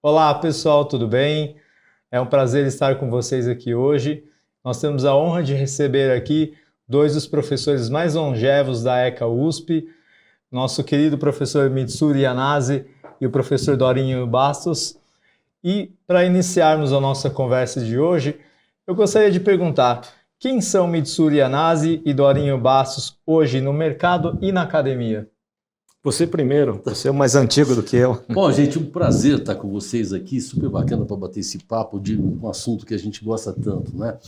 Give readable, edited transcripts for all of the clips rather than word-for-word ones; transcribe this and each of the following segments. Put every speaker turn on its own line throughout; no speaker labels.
Olá, pessoal, tudo bem? É um prazer estar com vocês aqui hoje. Nós temos a honra de receber aqui dois dos professores mais longevos da ECA USP, nosso querido professor Mitsuru Yanase e o professor Dorinho Bastos. E para iniciarmos a nossa conversa de hoje, eu gostaria de perguntar: quem são Mitsuru Yanase e Dorinho Bastos hoje no mercado e na academia?
Você primeiro, você é o mais antigo do que eu.
Bom, gente, um prazer estar com vocês aqui, super bacana para bater esse papo de um assunto que a gente gosta tanto, né?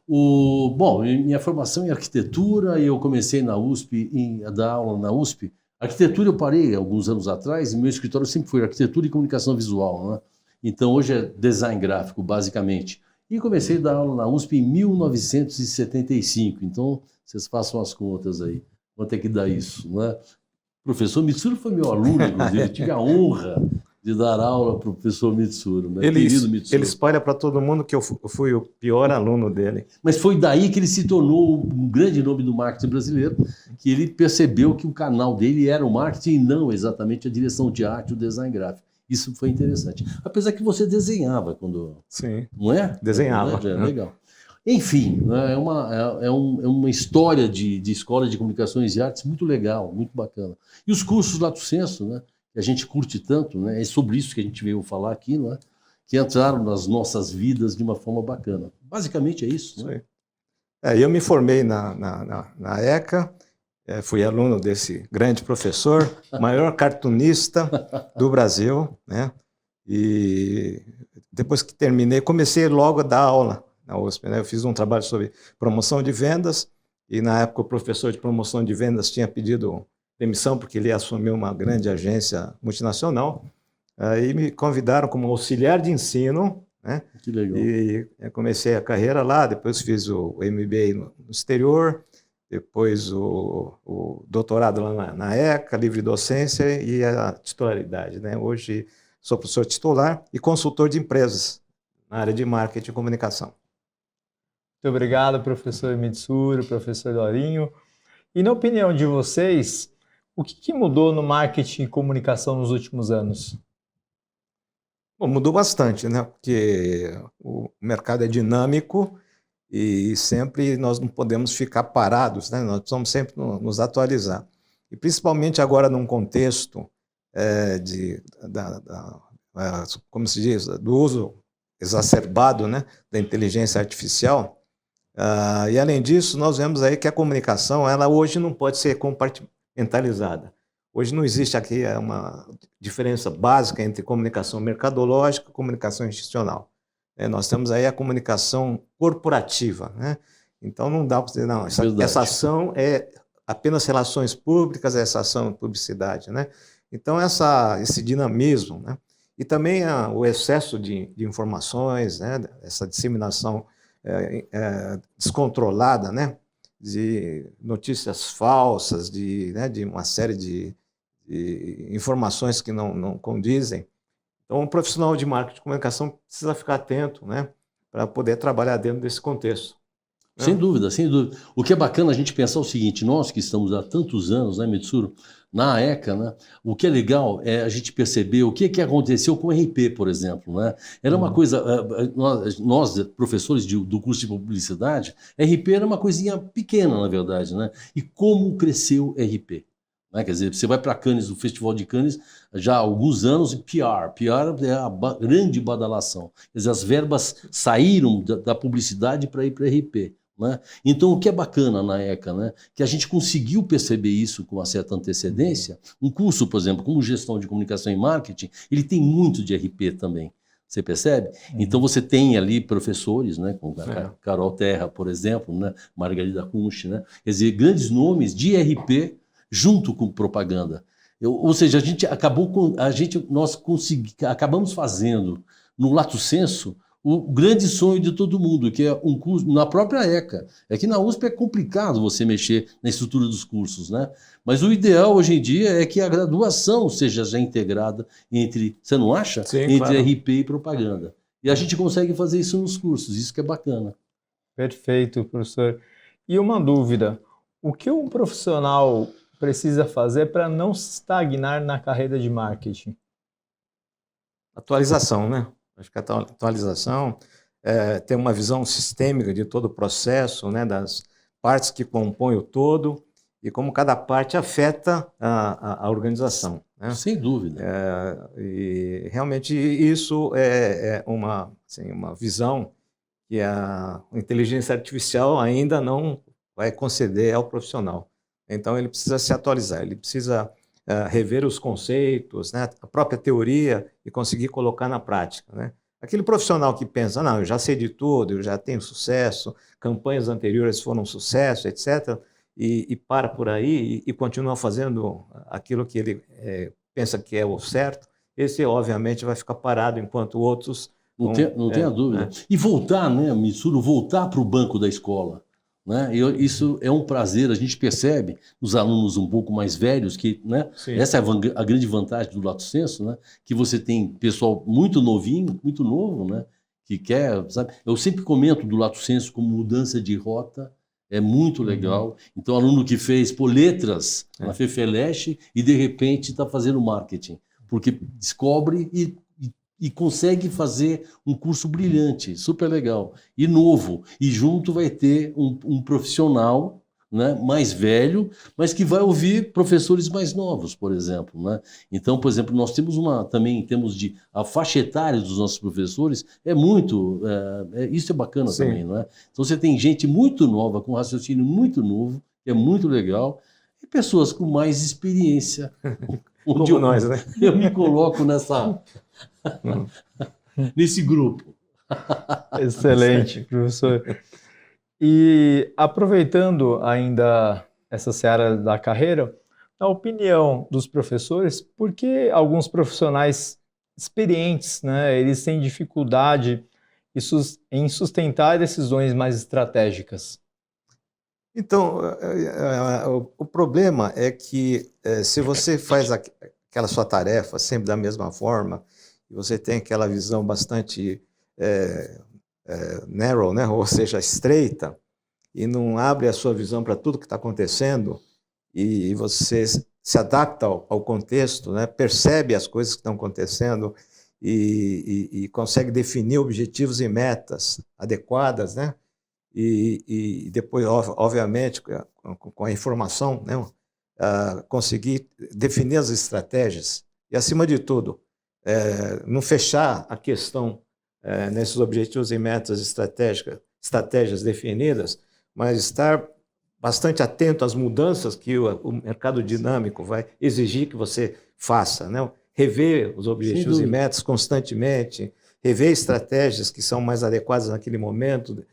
Bom, minha formação em arquitetura, eu comecei na USP, a dar aula na USP. Arquitetura eu parei alguns anos atrás, e meu escritório sempre foi arquitetura e comunicação visual, né? Então hoje é design gráfico, basicamente. E comecei a dar aula na USP em 1975, então vocês façam as contas aí, quanto é que dá isso, né? O professor Mitsuru foi meu aluno, inclusive. Eu tive a honra de dar aula para o professor Mitsuru, né? Querido Mitsuru.
Ele espalha para todo mundo que eu fui o pior aluno dele.
Mas foi daí que ele se tornou um grande nome do marketing brasileiro, que ele percebeu que o canal dele era o marketing e não exatamente a direção de arte, o design gráfico. Isso foi interessante. Apesar que você desenhava quando...
Sim,
não é?
desenhava.
É legal. Enfim, né, é uma história de escola de comunicações e artes muito legal, muito bacana. E os cursos Lato Sensu, né, que a gente curte tanto, né, é sobre isso que a gente veio falar aqui, né, que entraram nas nossas vidas de uma forma bacana. Basicamente é isso. Né?
Eu me formei na ECA, fui aluno desse grande professor, maior cartunista do Brasil, né, e depois que terminei, comecei logo a dar aula na USP, né? Eu fiz um trabalho sobre promoção de vendas e na época o professor de promoção de vendas tinha pedido demissão porque ele assumiu uma grande agência multinacional. Aí me convidaram como auxiliar de ensino, né?
Que legal.
E eu comecei a carreira lá, depois fiz o MBA no exterior, depois o doutorado lá na ECA, livre docência e a titularidade, né? Hoje sou professor titular e consultor de empresas na área de marketing e comunicação.
Muito obrigado, professor Mitsuru, professor Dorinho. E na opinião de vocês, o que mudou no marketing e comunicação nos últimos anos?
Bom, mudou bastante, né? Porque o mercado é dinâmico e sempre nós não podemos ficar parados, né? Nós precisamos sempre nos atualizar. E principalmente agora num contexto como se diz, do uso exacerbado, né, da inteligência artificial. E além disso, nós vemos aí que a comunicação, ela hoje não pode ser compartimentalizada. Hoje não existe aqui uma diferença básica entre comunicação mercadológica e comunicação institucional. Nós temos aí a comunicação corporativa, né? Então não dá para dizer, não, essa ação é apenas relações públicas, essa ação é publicidade, né? Então esse dinamismo, né? E também o excesso de informações, né? Essa disseminação descontrolada, né, de notícias falsas, de uma série de informações que não condizem. Então, um profissional de marketing de comunicação precisa ficar atento, né, para poder trabalhar dentro desse contexto. Né?
Sem dúvida, sem dúvida. O que é bacana a gente pensar o seguinte, nós que estamos há tantos anos, né, Mitsuru, na ECA, né, o que é legal é a gente perceber o que aconteceu com o RP, por exemplo. Né? Era uma coisa, nós professores do curso de publicidade, RP era uma coisinha pequena, na verdade. Né? E como cresceu RP? Né? Quer dizer, você vai para Cannes, o Festival de Cannes, já há alguns anos, e PR é a grande badalação. Quer dizer, as verbas saíram da publicidade para ir para RP. Né? Então, o que é bacana na ECA, né? Que a gente conseguiu perceber isso com uma certa antecedência. Um curso, por exemplo, como gestão de comunicação e marketing, ele tem muito de RP também. Você percebe? Então, você tem ali professores, né? Como a Carol Terra, por exemplo, né? Margarida Kunsch, né? Quer dizer, grandes nomes de RP junto com propaganda. Ou seja, nós acabamos fazendo no Lato Sensu o grande sonho de todo mundo, que é um curso na própria ECA. É que na USP é complicado você mexer na estrutura dos cursos, né? Mas o ideal hoje em dia é que a graduação seja já integrada entre, você não acha?
Sim,
entre
claro.
RP e propaganda. E a gente consegue fazer isso nos cursos, isso que é bacana.
Perfeito, professor. E uma dúvida, o que um profissional precisa fazer para não estagnar na carreira de marketing?
atualização, né? Acho que a atualização tem uma visão sistêmica de todo o processo, né? Das partes que compõem o todo e como cada parte afeta a organização, né?
Sem dúvida.
E realmente isso é assim, uma visão que a inteligência artificial ainda não vai conceder ao profissional. Então ele precisa se atualizar, ele precisa rever os conceitos, né, a própria teoria e conseguir colocar na prática, né? Aquele profissional que pensa, não, eu já sei de tudo, eu já tenho sucesso, campanhas anteriores foram um sucesso, etc., e para por aí e continua fazendo aquilo que ele pensa que é o certo, esse obviamente vai ficar parado enquanto outros...
Não tenha dúvida. E voltar, né, Mitsuru, voltar para o banco da escola. Né? Isso é um prazer, a gente percebe nos alunos um pouco mais velhos que, né, essa é a grande vantagem do Lato Sensu, né, que você tem pessoal muito novinho, muito novo, né, que quer, sabe? Eu sempre comento do Lato Sensu como mudança de rota, é muito legal. Então, aluno que fez letras na FEFELESH e de repente está fazendo marketing, porque descobre e consegue fazer um curso brilhante, super legal, e novo. E junto vai ter um profissional, né, mais velho, mas que vai ouvir professores mais novos, por exemplo. Né? Então, por exemplo, nós temos também, em termos de a faixa etária dos nossos professores, isso é bacana também. Não é? Então você tem gente muito nova, com raciocínio muito novo, que é muito legal, e pessoas com mais experiência.
Como nós, né?
Eu me coloco nesse grupo.
Excelente, professor. E aproveitando ainda essa seara da carreira, na opinião dos professores, por que alguns profissionais experientes, né, eles têm dificuldade em sustentar decisões mais estratégicas?
Então, o problema é que se você faz aquela sua tarefa sempre da mesma forma, e você tem aquela visão bastante narrow, né? Ou seja, estreita, e não abre a sua visão para tudo que está acontecendo, e você se adapta ao contexto, né? Percebe as coisas que estão acontecendo e consegue definir objetivos e metas adequadas, né? E depois, obviamente, com a informação, né? Conseguir definir as estratégias e, acima de tudo, não fechar a questão nesses objetivos e metas estratégias definidas, mas estar bastante atento às mudanças que o mercado dinâmico vai exigir que você faça, né? Rever os objetivos e metas constantemente, rever estratégias que são mais adequadas naquele momento,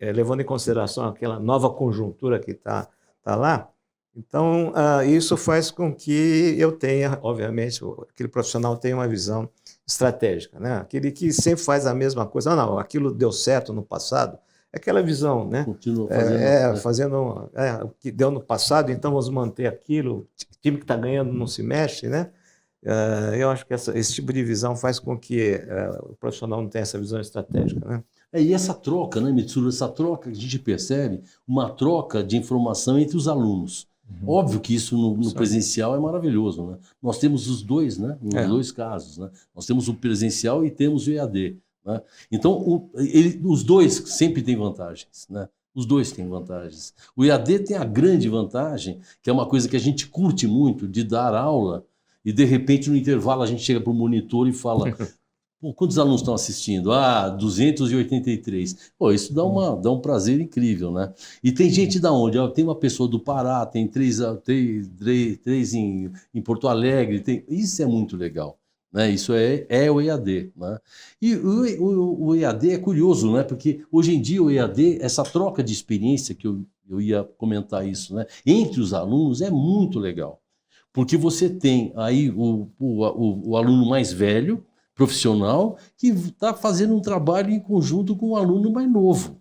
levando em consideração aquela nova conjuntura que está lá. Então, isso faz com que eu tenha, obviamente, aquele profissional tenha uma visão estratégica, né? Aquele que sempre faz a mesma coisa. Não, aquilo deu certo no passado. Aquela visão, né?
Continua
fazendo o que deu no passado, então vamos manter aquilo. O time que está ganhando não se mexe, né? Eu acho que esse tipo de visão faz com que o profissional não tenha essa visão estratégica, né?
E essa troca, né, Mitsuru? Essa troca que a gente percebe, uma troca de informação entre os alunos. Óbvio que isso no presencial é maravilhoso, né? Nós temos os dois, né? Nos dois casos, né? Nós temos o presencial e temos o EAD. Né? Então, os dois sempre têm vantagens, né? Os dois têm vantagens. O EAD tem a grande vantagem, que é uma coisa que a gente curte muito, de dar aula, e de repente no intervalo a gente chega para o monitor e fala: pô, quantos alunos estão assistindo? 283. Pô, isso dá um prazer incrível, né? E tem gente da onde? Tem uma pessoa do Pará, tem três em Porto Alegre, isso é muito legal. Né? Isso é o EAD. Né? E o EAD é curioso, né? Porque hoje em dia o EAD, essa troca de experiência, que eu ia comentar isso, né? Entre os alunos é muito legal. Porque você tem aí o aluno mais velho, profissional, que está fazendo um trabalho em conjunto com um aluno mais novo.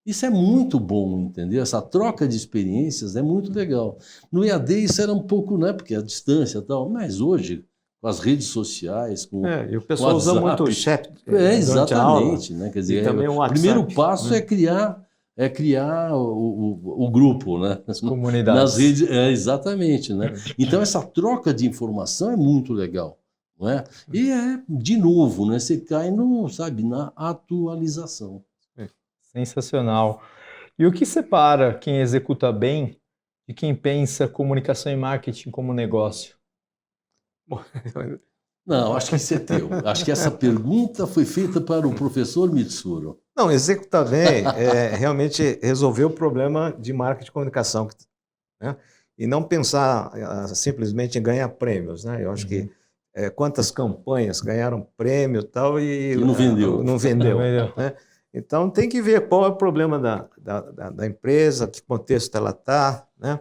Isso é muito bom, entendeu? Essa troca de experiências é muito legal. No EAD isso era um pouco, né? Porque a distância e tal, mas hoje, com as redes sociais,
e o pessoal usa muito o chat durante a aula.
Exatamente, né? Quer dizer,
também o WhatsApp,
primeiro passo, né? é criar o grupo, né?
As comunidades.
Nas redes, exatamente, né? Então essa troca de informação é muito legal. não é? E de novo, né? Você cai no, sabe, na atualização.
Sensacional. E o que separa quem executa bem de quem pensa comunicação e marketing como negócio?
Não, acho que isso é teu. Acho que essa pergunta foi feita para o professor Mitsuru.
Não, executar bem é realmente resolver o problema de marketing e comunicação, né? E não pensar simplesmente em ganhar prêmios, né? Eu acho que quantas campanhas ganharam prêmio tal, e
não vendeu.
Não vendeu, né? Então tem que ver qual é o problema da empresa, que contexto ela está, né?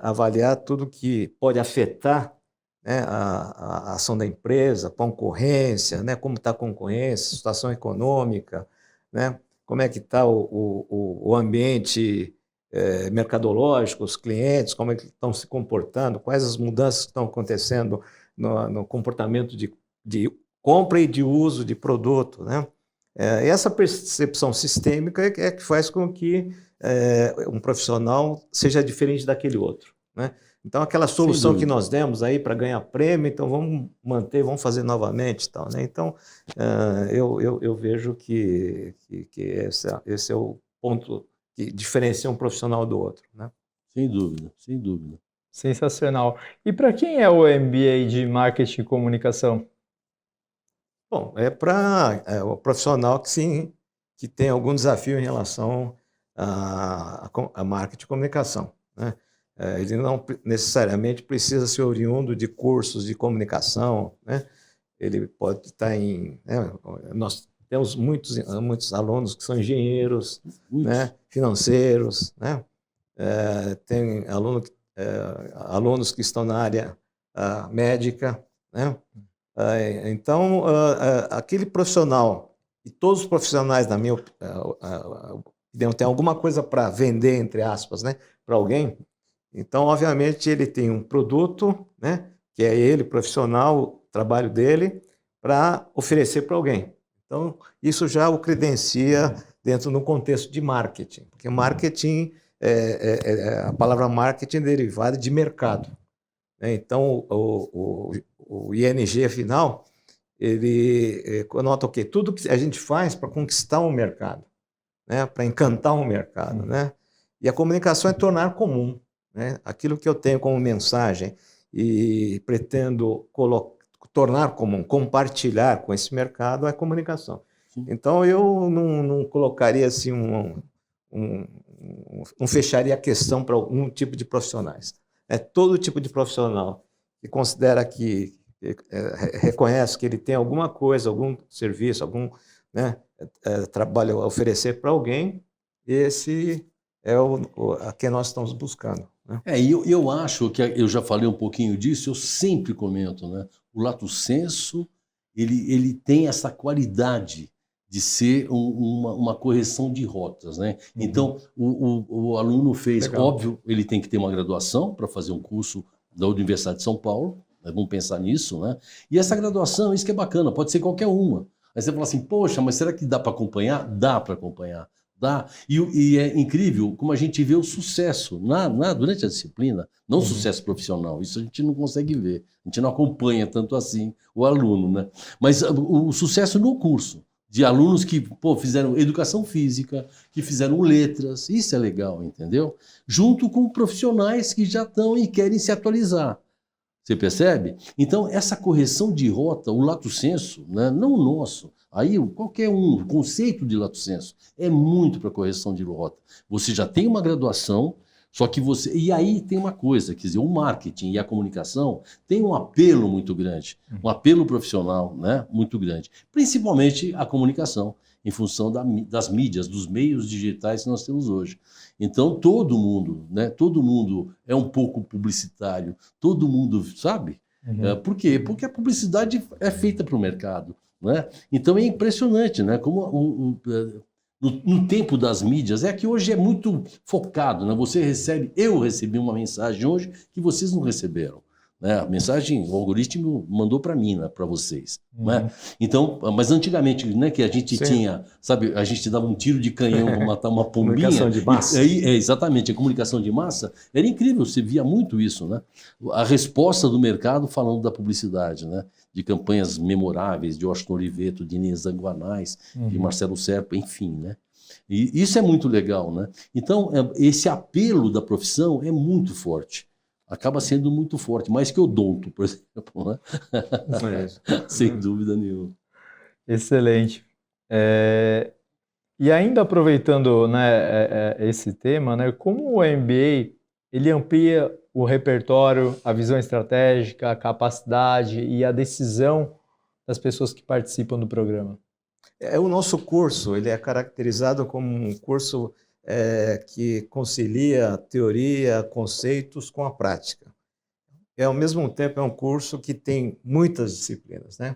Avaliar tudo que pode afetar, né, a ação da empresa, concorrência, né? Como está a concorrência, situação econômica, né? Como é que está o ambiente mercadológico, os clientes, como é que estão se comportando, quais as mudanças que estão acontecendo no comportamento de compra e de uso de produto, né? Essa percepção sistêmica é que faz com que um profissional seja diferente daquele outro, né? Então, aquela solução que nós demos aí para ganhar prêmio, então vamos manter, vamos fazer novamente, tal, né? Então, eu vejo que esse é o ponto que diferencia um profissional do outro, né?
Sem dúvida, sem dúvida.
Sensacional. E para quem é o MBA de Marketing e Comunicação?
Bom, é para o profissional que tem algum desafio em relação a marketing e comunicação, né? Ele não necessariamente precisa ser oriundo de cursos de comunicação, né? Ele pode estar nós temos muitos alunos que são engenheiros, né? Financeiros, né? Tem alunos que estão na área médica, né? Então, aquele profissional, e todos os profissionais, na minha opinião, tem alguma coisa para vender, entre aspas, né, para alguém. Então, obviamente, ele tem um produto, né, que é ele, profissional, o trabalho dele, para oferecer para alguém. Então, isso já o credencia dentro do contexto de marketing, porque marketing, a palavra marketing é derivada de mercado, né? Então, o ING final, ele nota o quê? Tudo que a gente faz para conquistar um mercado, né? Para encantar um mercado, né? E a comunicação é tornar comum, né? Aquilo que eu tenho como mensagem e pretendo tornar comum, compartilhar com esse mercado é comunicação. Então, eu não colocaria assim, não fecharia a questão para algum tipo de profissionais. Todo tipo de profissional que considera que reconhece que ele tem alguma coisa, algum serviço, algum, né, trabalho a oferecer para alguém, esse é a que nós estamos buscando, né?
Eu acho que eu já falei um pouquinho disso, eu sempre comento, né? O lato sensu, ele tem essa qualidade de ser uma correção de rotas, né? Então, o aluno fez,
Legal.
óbvio, ele tem que ter uma graduação para fazer um curso da Universidade de São Paulo, né? Vamos pensar nisso, né? E essa graduação, isso que é bacana, pode ser qualquer uma. Aí você fala assim, poxa, mas será que dá para acompanhar? Dá para acompanhar. Dá. E é incrível como a gente vê o sucesso durante a disciplina, não sucesso profissional, isso a gente não consegue ver, a gente não acompanha tanto assim o aluno, né? Mas o sucesso no curso, de alunos que fizeram educação física, que fizeram letras, isso é legal, entendeu? Junto com profissionais que já estão e querem se atualizar. Você percebe? Então, essa correção de rota, o lato sensu, né, não o nosso, aí qualquer um, o conceito de lato sensu é muito para correção de rota. Você já tem uma graduação, só que você... E aí tem uma coisa, quer dizer, o marketing e a comunicação tem um apelo muito grande, um apelo profissional, né, muito grande. Principalmente a comunicação, em função das mídias, dos meios digitais que nós temos hoje. Então, todo mundo, né? Todo mundo é um pouco publicitário, todo mundo, sabe? Por quê? Porque a publicidade é feita para o mercado, né? Então, é impressionante, né? Como no tempo das mídias, que hoje é muito focado, né? Eu recebi uma mensagem hoje que vocês não receberam. né? A mensagem, o algoritmo mandou para mim, né? Para vocês. Né? Então, mas antigamente, né, que a gente tinha, sabe, a gente dava um tiro de canhão para matar uma pombinha.
Comunicação de massa.
Exatamente, a comunicação de massa era incrível, você via muito isso, né? A resposta do mercado falando da publicidade, né? De campanhas memoráveis, de Washington Oliveto, de Inês Zanguanais, de Marcelo Serpa, enfim, né? E isso é muito legal, né? Então, esse apelo da profissão é muito forte. Acaba sendo muito forte, mais que odonto, por exemplo, né? Sem dúvida nenhuma.
Excelente. E ainda aproveitando, né, esse tema, né, como o MBA ele amplia o repertório, a visão estratégica, a capacidade e a decisão das pessoas que participam do programa?
O nosso curso ele é caracterizado como um curso que concilia teoria, conceitos com a prática. E, ao mesmo tempo, é um curso que tem muitas disciplinas, né?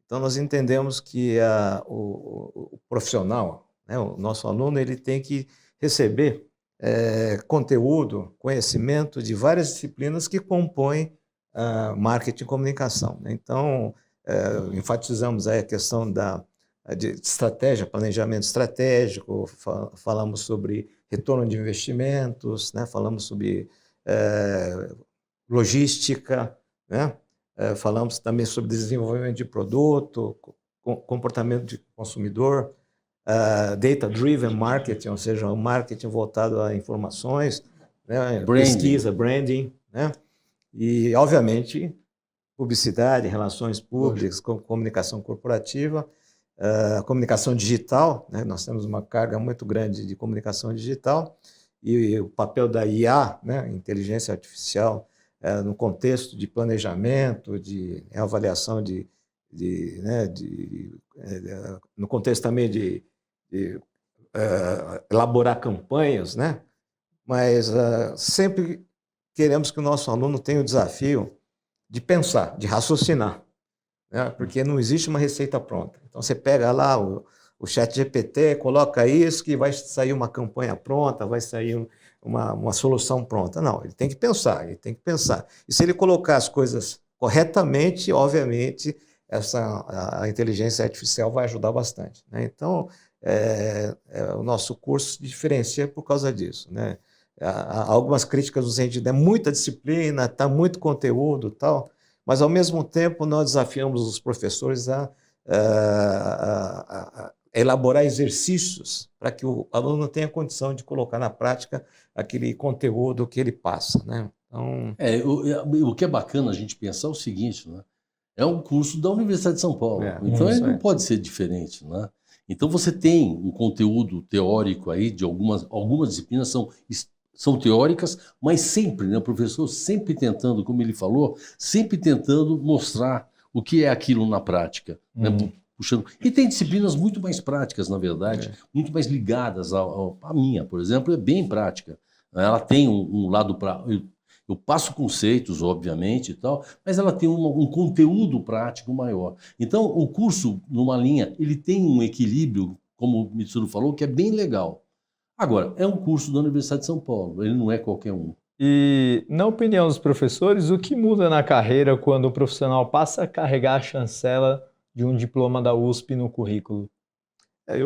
Então, nós entendemos que o profissional, né, o nosso aluno, ele tem que receber conteúdo, conhecimento de várias disciplinas que compõem marketing e comunicação, né? Então, enfatizamos aí a questão de estratégia, planejamento estratégico, falamos sobre retorno de investimentos, né? Falamos sobre logística, né? Falamos também sobre desenvolvimento de produto, comportamento de consumidor, data-driven marketing, ou seja, o marketing voltado a informações, né? Pesquisa, branding, né? E, obviamente, publicidade, relações públicas, comunicação corporativa, comunicação digital, né? Nós temos uma carga muito grande de comunicação digital e o papel da IA, né? Inteligência artificial, no contexto de planejamento, de avaliação no contexto também de elaborar campanhas, né? Mas sempre queremos que o nosso aluno tenha o desafio de pensar, de raciocinar, né? Porque não existe uma receita pronta. Então, você pega lá o ChatGPT, coloca isso, que vai sair uma campanha pronta, vai sair uma solução pronta. Não, ele tem que pensar, ele tem que pensar. E se ele colocar as coisas corretamente, obviamente, a inteligência artificial vai ajudar bastante, né? Então, o nosso curso se diferencia por causa disso, né? Há algumas críticas no sentido, é muita disciplina, está muito conteúdo e tal, mas, ao mesmo tempo, nós desafiamos os professores a elaborar exercícios para que o aluno tenha condição de colocar na prática aquele conteúdo que ele passa, né? Então...
o que é bacana a gente pensar é o seguinte, né? É um curso da Universidade de São Paulo, então ele não pode ser diferente, né? Então você tem um conteúdo teórico aí de algumas disciplinas são teóricas, mas sempre, né, o professor sempre tentando, como ele falou, sempre tentando mostrar o que é aquilo na prática, né, puxando. E tem disciplinas muito mais práticas, na verdade, muito mais ligadas à minha, por exemplo, é bem prática. Ela tem um lado para... Eu passo conceitos, obviamente, e tal, mas ela tem um conteúdo prático maior. Então, o curso, numa linha, ele tem um equilíbrio, como o Mitsuru falou, que é bem legal. Agora, é um curso da Universidade de São Paulo, ele não é qualquer um.
E, na opinião dos professores, o que muda na carreira quando o profissional passa a carregar a chancela de um diploma da USP no currículo?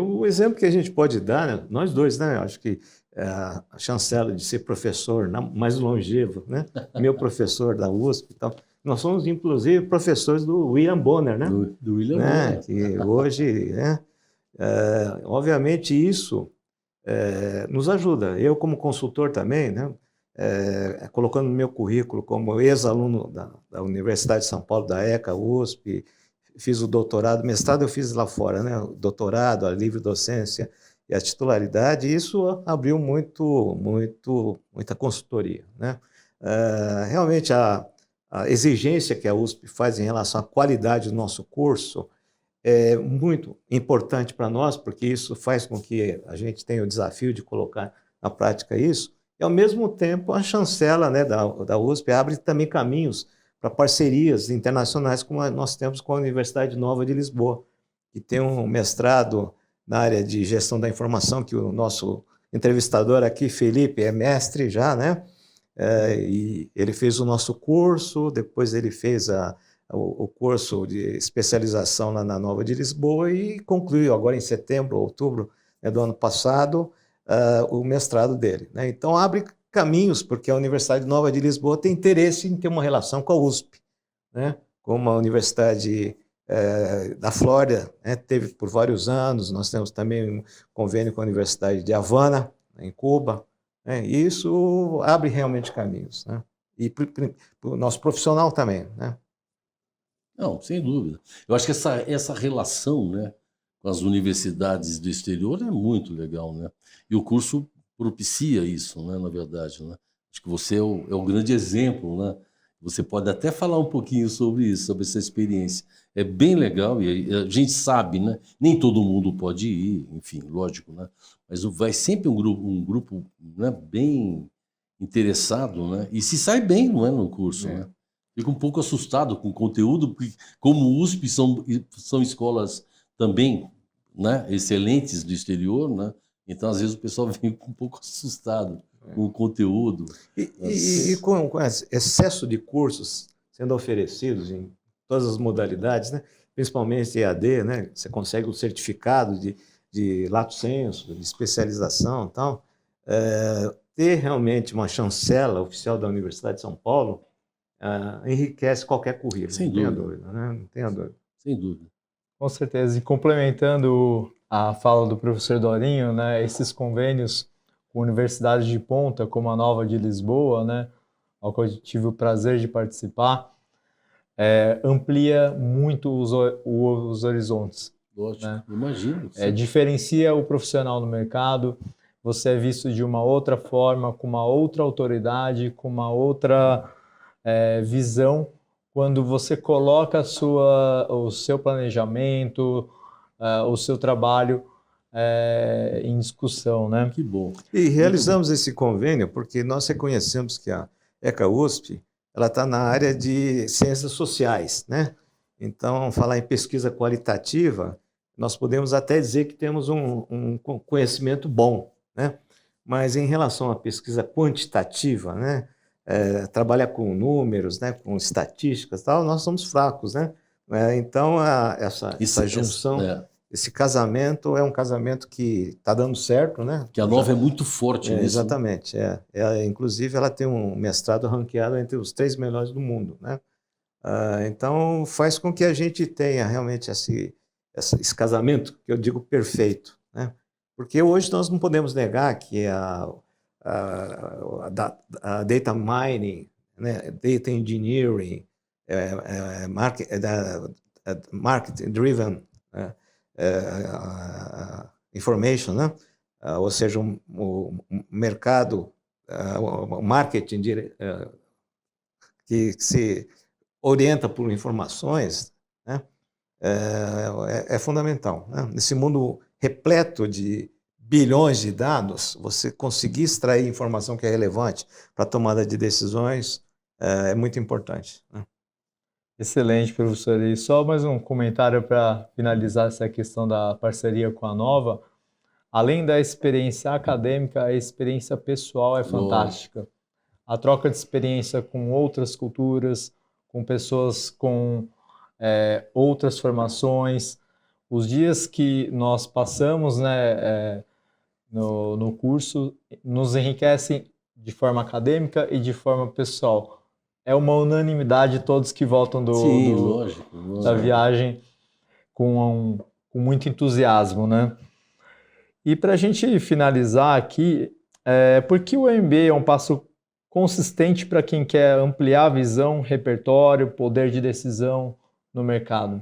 O exemplo que a gente pode dar, né, nós dois, né, acho que a chancela de ser professor mais longevo, né, meu professor da USP e tal, nós somos, inclusive, professores do William Bonner, né?
Do William
né?
Bonner.
Que hoje, né, obviamente, isso nos ajuda. Eu, como consultor também, né, colocando no meu currículo como ex-aluno da Universidade de São Paulo, da ECA, USP, fiz o doutorado, mestrado eu fiz lá fora, né, o doutorado, a livre docência e a titularidade, e isso abriu muita consultoria, né? Realmente, a exigência que a USP faz em relação à qualidade do nosso curso é muito importante para nós, porque isso faz com que a gente tenha o desafio de colocar na prática isso, e, ao mesmo tempo, a chancela, né, da USP abre também caminhos para parcerias internacionais, como nós temos com a Universidade Nova de Lisboa, que tem um mestrado na área de gestão da informação, que o nosso entrevistador aqui, Felipe, é mestre já, né? e ele fez o nosso curso, depois ele fez o curso de especialização lá na Nova de Lisboa e concluiu agora em setembro, outubro, né, do ano passado, o mestrado dele, né? Então abre caminhos, porque a Universidade Nova de Lisboa tem interesse em ter uma relação com a USP, né? Como a Universidade da Flórida, né, teve por vários anos. Nós temos também um convênio com a Universidade de Havana, em Cuba, né? E isso abre realmente caminhos, né? E para o nosso profissional também, né?
Não, sem dúvida. Eu acho que essa relação, né, com as universidades do exterior é muito legal, né? E o curso propicia isso, né, na verdade, né? Acho que você é o grande exemplo, né? Você pode até falar um pouquinho sobre isso, sobre essa experiência. É bem legal e a gente sabe, né? Nem todo mundo pode ir, enfim, lógico, né? Mas vai sempre um grupo, né, bem interessado, né? E se sai bem, não é, no curso, né? Fico um pouco assustado com o conteúdo, porque como o USP são escolas também, né, excelentes do exterior, né? Então, às vezes, o pessoal vem um pouco assustado com o conteúdo.
E com esse excesso de cursos sendo oferecidos em todas as modalidades, né? Principalmente EAD, né? Você consegue o certificado de lato sensu, de especialização e tal. Ter realmente uma chancela oficial da Universidade de São Paulo enriquece qualquer currículo,
Sem
não tenha
dúvida.
dúvida, né? Não tenha dúvida.
Sem dúvida.
Com certeza. E complementando a fala do professor Dorinho, né, esses convênios com universidades de ponta, como a Nova de Lisboa, né, ao qual eu tive o prazer de participar, amplia muito os horizontes.
Lógico,
Né?
imagino.
Diferencia o profissional no mercado, você é visto de uma outra forma, com uma outra autoridade, com uma outra visão, quando você coloca o seu planejamento, o seu trabalho em discussão, né?
Que bom.
E realizamos esse convênio porque nós reconhecemos que a ECA USP ela está na área de ciências sociais, né? Então, falar em pesquisa qualitativa, nós podemos até dizer que temos um conhecimento bom, né? Mas em relação à pesquisa quantitativa, né? Trabalhar com números, né? Com estatísticas, tal, nós somos fracos, né? Então, essa junção, esse casamento é um casamento que está dando certo, né?
Que a Nova é muito forte nisso.
Exatamente. Inclusive, ela tem um mestrado ranqueado entre os 3 melhores do mundo, né? Então, faz com que a gente tenha realmente esse casamento, que eu digo perfeito, né? Porque hoje nós não podemos negar que a data mining, né? Data engineering, market-driven information, né? Ou seja, o mercado, o marketing que se orienta por informações, né? É fundamental, né? Nesse mundo repleto de bilhões de dados, você conseguir extrair informação que é relevante para a tomada de decisões é muito importante, né?
Excelente, professor. E só mais um comentário para finalizar essa questão da parceria com a Nova. Além da experiência acadêmica, a experiência pessoal é fantástica. A troca de experiência com outras culturas, com pessoas com outras formações. Os dias que nós passamos, né, no curso nos enriquecem de forma acadêmica e de forma pessoal. É uma unanimidade todos que voltam
lógico.
da viagem com muito entusiasmo, né? E para a gente finalizar aqui, por que o MBA é um passo consistente para quem quer ampliar a visão, repertório, poder de decisão no mercado?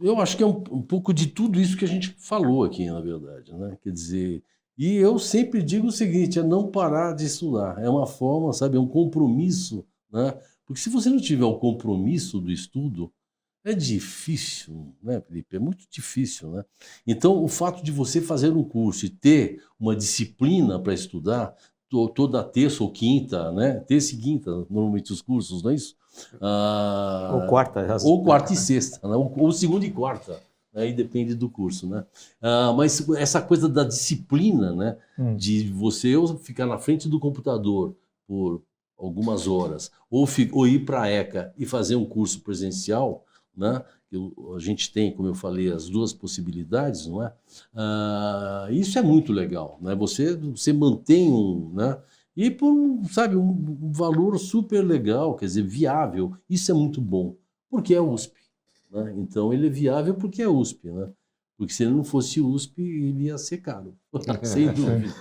Eu acho que é um pouco de tudo isso que a gente falou aqui, na verdade, né? Quer dizer, e eu sempre digo o seguinte, é não parar de estudar. É uma forma, sabe, é um compromisso, né? Porque se você não tiver o compromisso do estudo, é difícil, né, Felipe? É muito difícil, né? Então, o fato de você fazer um curso e ter uma disciplina para estudar, toda terça ou quinta, né? Terça e quinta, normalmente os cursos, não é isso?
Ou quarta.
Ou quarta e sexta, né? Ou segunda e quarta, aí depende do curso, né? Mas essa coisa da disciplina, né? De você ficar na frente do computador por algumas horas, ou ir para a ECA e fazer um curso presencial, né? A gente tem, como eu falei, as duas possibilidades, não é? Isso é muito legal, né? Você mantém né? E por sabe, um valor super legal, quer dizer, viável. Isso é muito bom, porque é USP, né? Então ele é viável porque é USP, né? Porque se ele não fosse USP, ele ia ser caro, sem dúvida.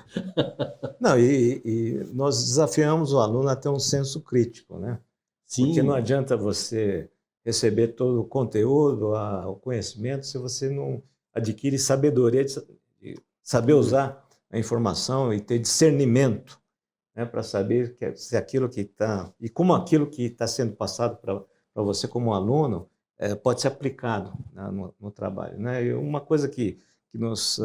Não, e nós desafiamos o aluno a ter um senso crítico, né?
Sim.
Porque não adianta você receber todo o conteúdo, o conhecimento, se você não adquire sabedoria de saber usar a informação e ter discernimento, né, para saber se aquilo que está e como aquilo que está sendo passado para você como aluno pode ser aplicado, né, no trabalho, né? E uma coisa que nos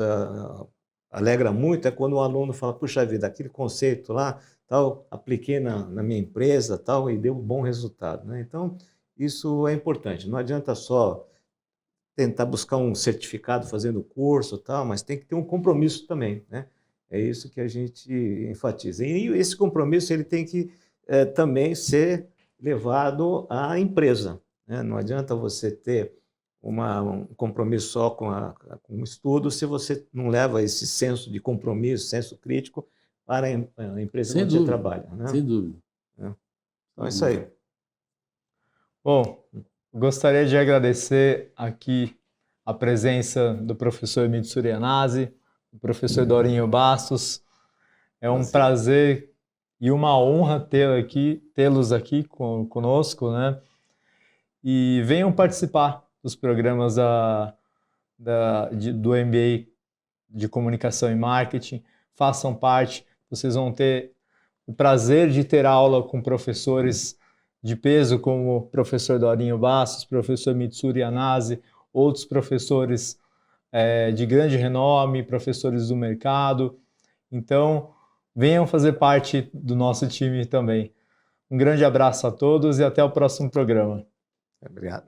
alegra muito é quando o aluno fala: puxa vida, aquele conceito lá, tal, apliquei na minha empresa, tal, e deu um bom resultado, né? Então, isso é importante. Não adianta só tentar buscar um certificado fazendo curso, tal, mas tem que ter um compromisso também, né? É isso que a gente enfatiza. E esse compromisso ele tem que também ser levado à empresa, né? Não adianta você ter um compromisso só com o estudo se você não leva esse senso de compromisso, senso crítico para a empresa
Sem
onde
dúvida,
você trabalha, né?
sem dúvida.
Então é isso aí.
Bom, gostaria de agradecer aqui a presença do professor Mitsuru Yanase, do professor Dorinho Bastos. É um prazer e uma honra tê-los aqui conosco, né? E venham participar dos programas do MBA de Comunicação e Marketing. Façam parte, vocês vão ter o prazer de ter aula com professores de peso, como o professor Dorinho Bastos, professor Mitsuru Yanase, outros professores de grande renome, professores do mercado. Então, venham fazer parte do nosso time também. Um grande abraço a todos e até o próximo programa.
Obrigado.